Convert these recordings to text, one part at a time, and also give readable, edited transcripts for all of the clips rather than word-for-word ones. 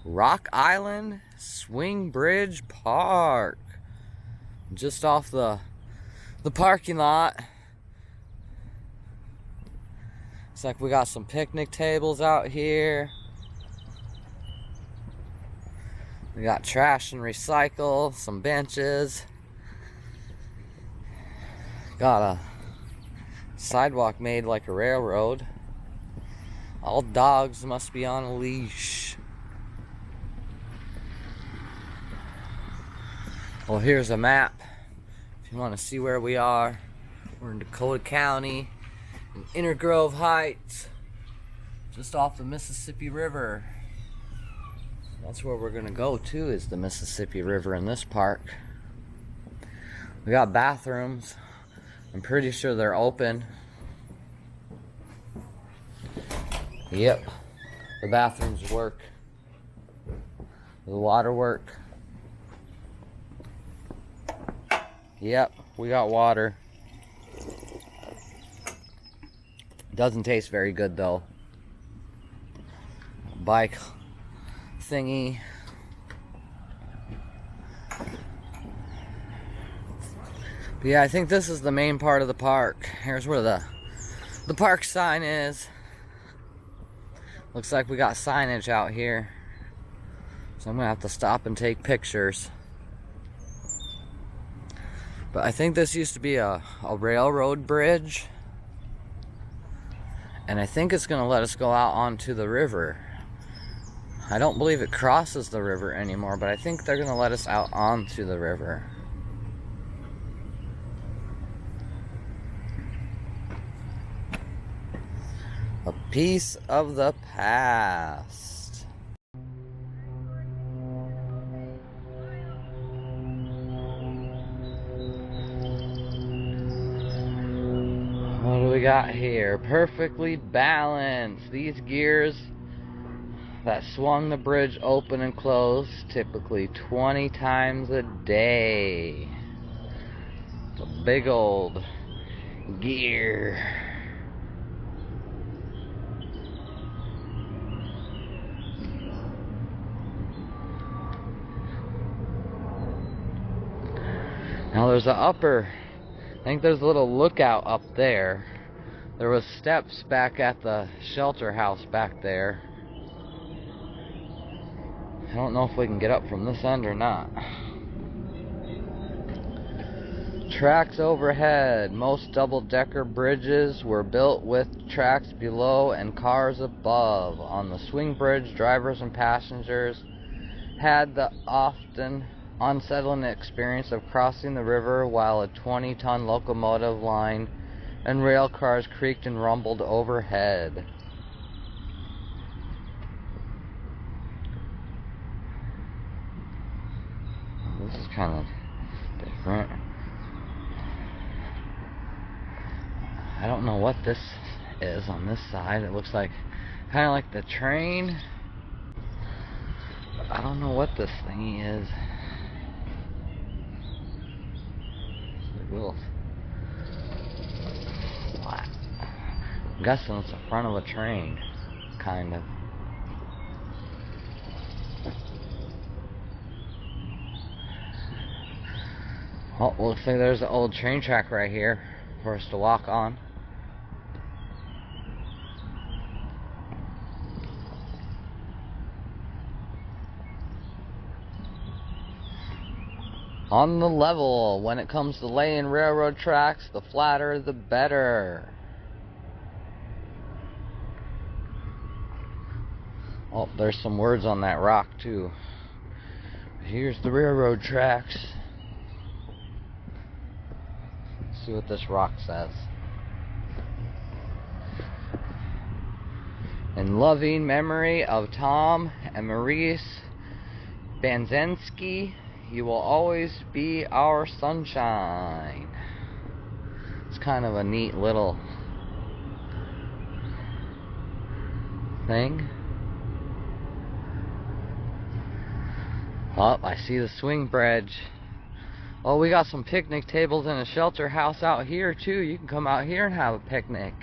Rock Island Swing Bridge Park. Just off the parking lot. Looks like we got some picnic tables out here. We got trash and recycle, some benches. Got a sidewalk made like a railroad. All dogs must be on a leash. Well, here's a map. If you want to see where we are, we're in Dakota County, in Inner Grove Heights, just off the Mississippi River. That's where we're gonna go to, is the Mississippi River in this park. We got bathrooms. I'm pretty sure they're open. Yep, the bathrooms work. The water work. Yep, we got water. Doesn't taste very good though. Bike thingy. But yeah, I think this is the main part of the park. Here's where the park sign is. Looks like we got signage out here. So I'm gonna have to stop and take pictures. But I think this used to be a railroad bridge. And I think it's gonna let us go out onto the river. I don't believe it crosses the river anymore, but I think they're gonna let us out onto the river. A piece of the past. What do we got here? Perfectly balanced. These gears that swung the bridge open and closed typically 20 times a day. It's a big old gear. Now there's an upper, I think there's a little lookout up there. There was steps back at the shelter house back there. I don't know if we can get up from this end or not. Tracks overhead. Most double-decker bridges were built with tracks below and cars above. On the swing bridge, drivers and passengers had the often unsettling experience of crossing the river while a 20-ton locomotive line and rail cars creaked and rumbled overhead. This is kind of different. I don't know what this is on this side. It looks like kind of like the train. I don't know what this thingy is. Wheels. I'm guessing it's the front of a train, kind of. Oh, looks like there's an old train track right here for us to walk on. On the level, when it comes to laying railroad tracks, the flatter the better. Oh, there's some words on that rock too. Here's the railroad tracks. Let's see what this rock says. In loving memory of Tom and Maurice Banzensky, you will always be our sunshine. It's kind of a neat little thing. Oh, I see the swing bridge. Oh, we got some picnic tables and a shelter house out here too. You can come out here and have a picnic.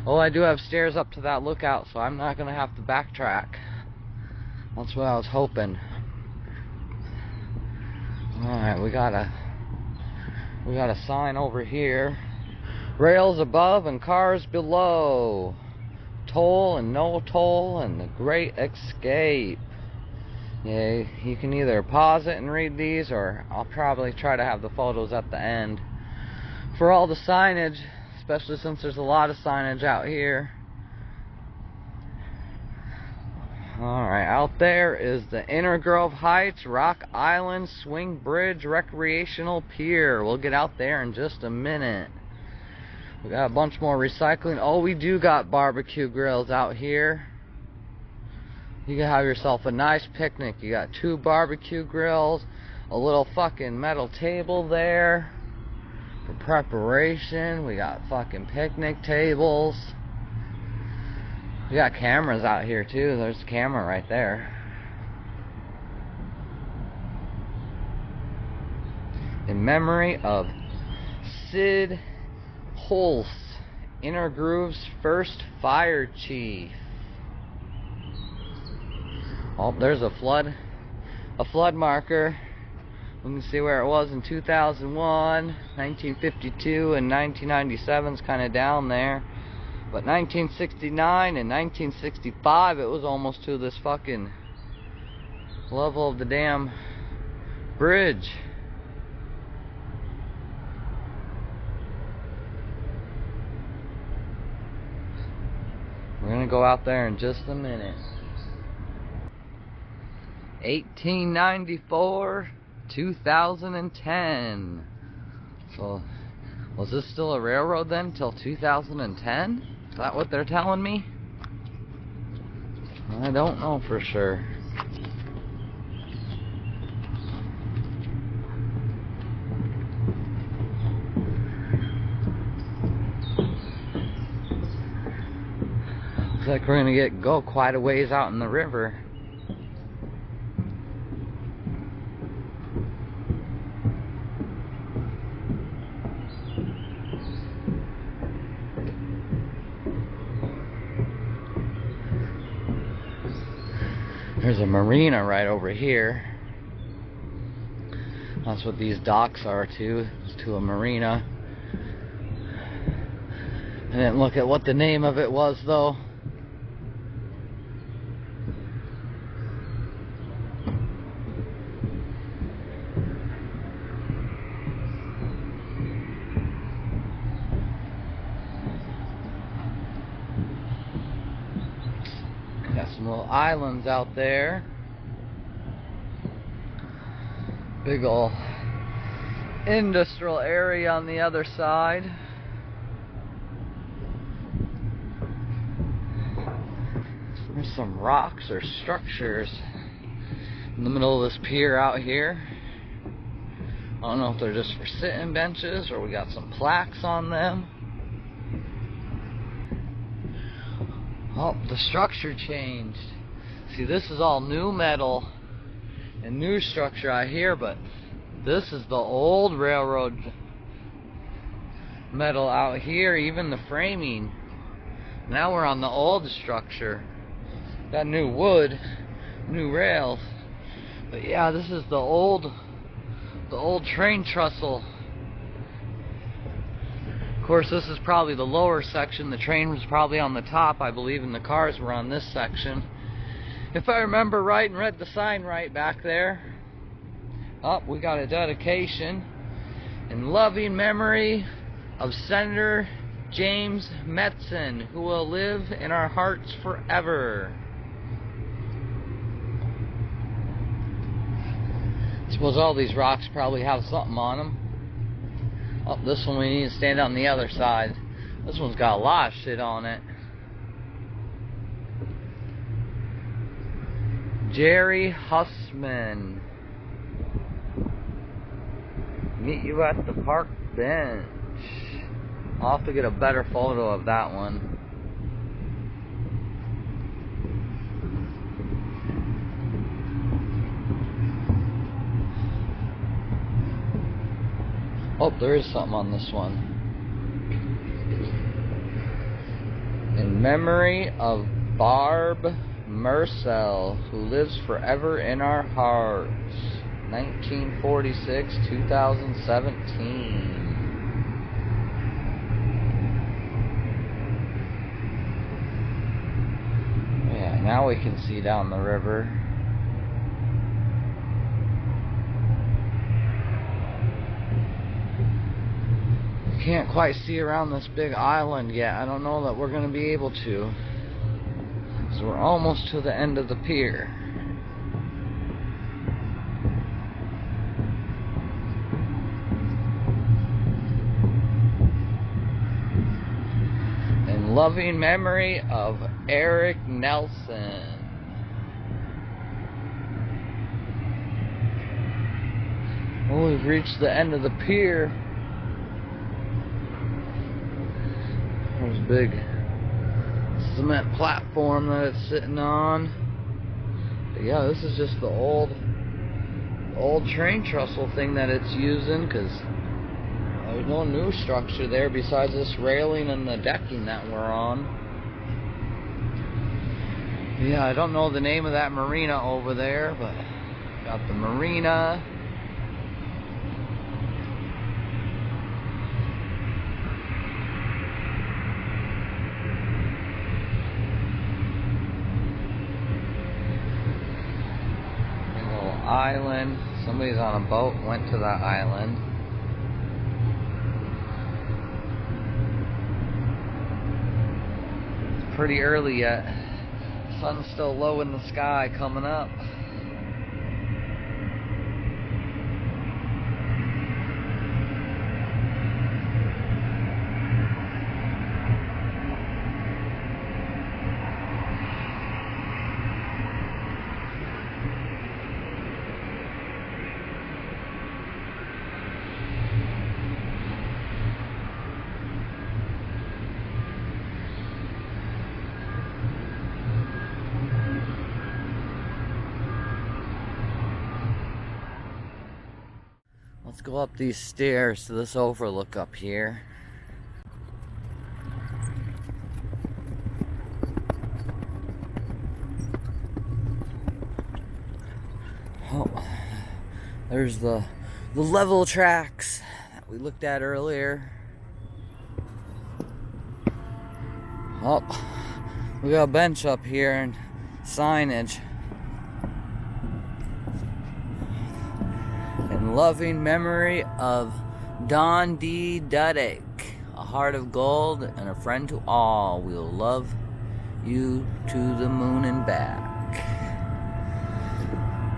Oh, I do have stairs up to that lookout, so I'm not going to have to backtrack. That's what I was hoping. Alright, we got a sign over here. Rails above and cars below. Toll and no toll and the Great Escape. Yeah, you can either pause it and read these, or I'll probably try to have the photos at the end. For all the signage, especially since there's a lot of signage out here. Alright, out there is the Inner Grove Heights Rock Island Swing Bridge Recreational Pier. We'll get out there in just a minute. We got a bunch more recycling. Oh, we do got barbecue grills out here. You can have yourself a nice picnic. You got 2 barbecue grills, a little fucking metal table there for preparation. We got fucking picnic tables. We got cameras out here too. There's a camera right there. In memory of Sid Holst, Inner Grove's first fire chief. Oh, there's a flood marker. We can see where it was in 2001, 1952, and 1997 is kind of down there. But 1969 and 1965, it was almost to this fucking level of the damn bridge. We're gonna go out there in just a minute. 1894, 2010. So, was this still a railroad then till 2010? Is that what they're telling me? I don't know for sure. Looks like we're gonna go quite a ways out in the river. There's a marina right over here. That's what these docks are too. It's to a marina. I didn't look at what the name of it was though. Got some little islands out there. Big ol' industrial area on the other side. There's some rocks or structures in the middle of this pier out here. I don't know if they're just for sitting benches or we got some plaques on them. Oh, the structure changed. See, this is all new metal and new structure out here, but this is the old railroad metal out here, even the framing. Now we're on the old structure. Got new wood, new rails. But yeah, this is the old train trestle. Of course, this is probably the lower section. The train was probably on the top, I believe, and the cars were on this section. If I remember right and read the sign right back there. Oh, we got a dedication in loving memory of Senator James Metzen, who will live in our hearts forever. I suppose all these rocks probably have something on them. Oh, this one we need to stand on the other side. This one's got a lot of shit on it. Jerry Hussman. Meet you at the park bench. I'll have to get a better photo of that one. Oh, there is something on this one. In memory of Barb Murcell, who lives forever in our hearts. 1946, 2017. Yeah, now we can see down the river. Can't quite see around this big island yet. I don't know that we're going to be able to. So we're almost to the end of the pier. In loving memory of Eric Nelson. Well, we've reached the end of the pier. There's a big cement platform that it's sitting on. But yeah, this is just the old train trestle thing that it's using, because there's no new structure there besides this railing and the decking that we're on. Yeah, I don't know the name of that marina over there, but got the marina. Island. Somebody's on a boat, went to that island. It's pretty early yet. Sun's still low in the sky coming up. Let's go up these stairs to this overlook up here. Oh, there's the level tracks that we looked at earlier. Oh, we got a bench up here and signage. In loving memory of Don D. Dudek, a heart of gold and a friend to all. We'll love you to the moon and back.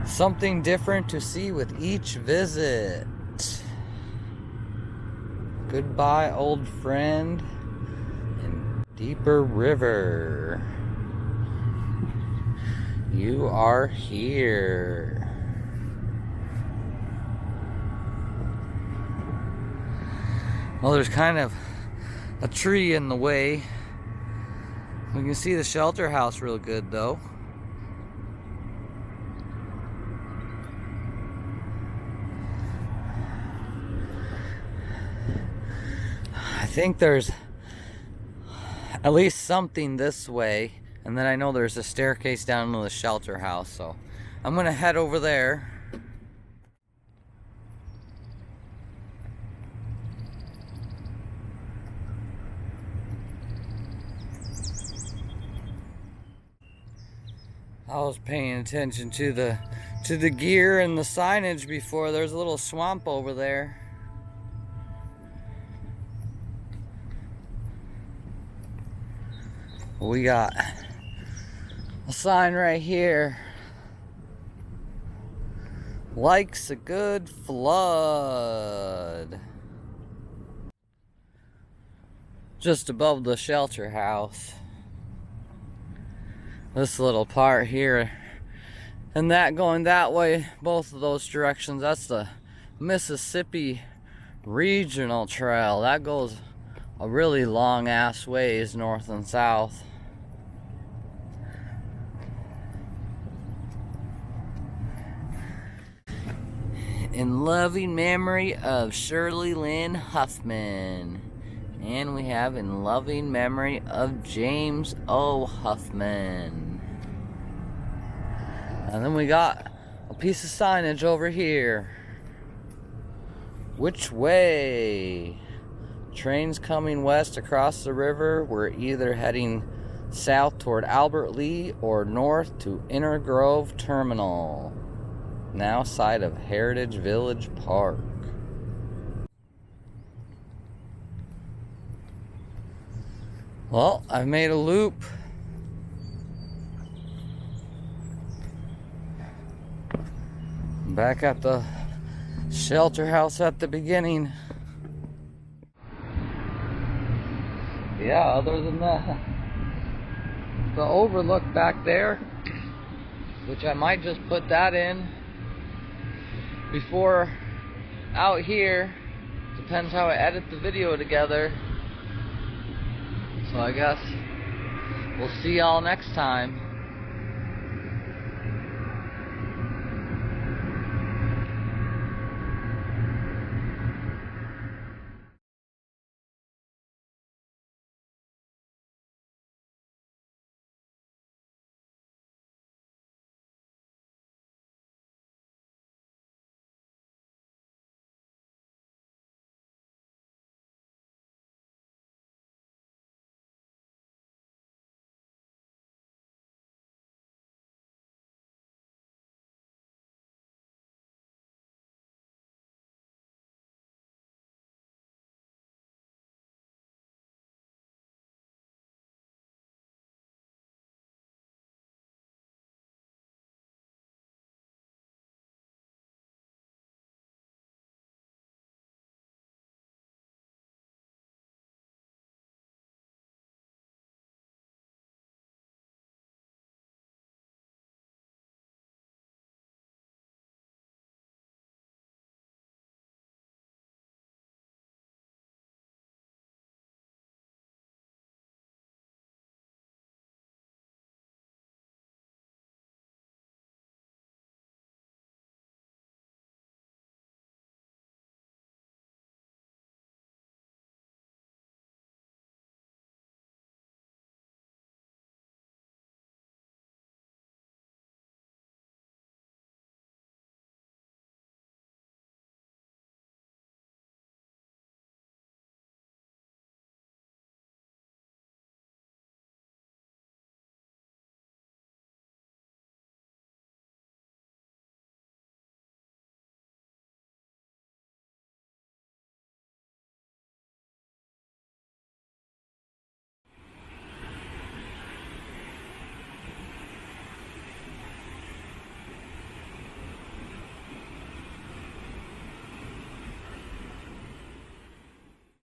Something different to see with each visit. Goodbye, old friend. In deeper river. You are here. Well, there's kind of a tree in the way. We can see the shelter house real good though. I think there's at least something this way, and then I know there's a staircase down to the shelter house, so I'm gonna head over there. I was paying attention to the gear and the signage before. There's a little swamp over there. We got a sign right here. Likes a good flood. Just above the shelter house. This little part here and that going that way, both of those directions, that's the Mississippi Regional Trail. That goes a really long ass ways north and south. In loving memory of Shirley Lynn Huffman. And we have in loving memory of James O. Huffman. And then we got a piece of signage over here. Which way? Trains coming west across the river. We're either heading south toward Albert Lea or north to Inner Grove Terminal, now site of Heritage Village Park. Well, I've made a loop. Back at the shelter house at the beginning. Yeah, other than the overlook back there, which I might just put that in before out here, depends how I edit the video together. So I guess we'll see y'all next time.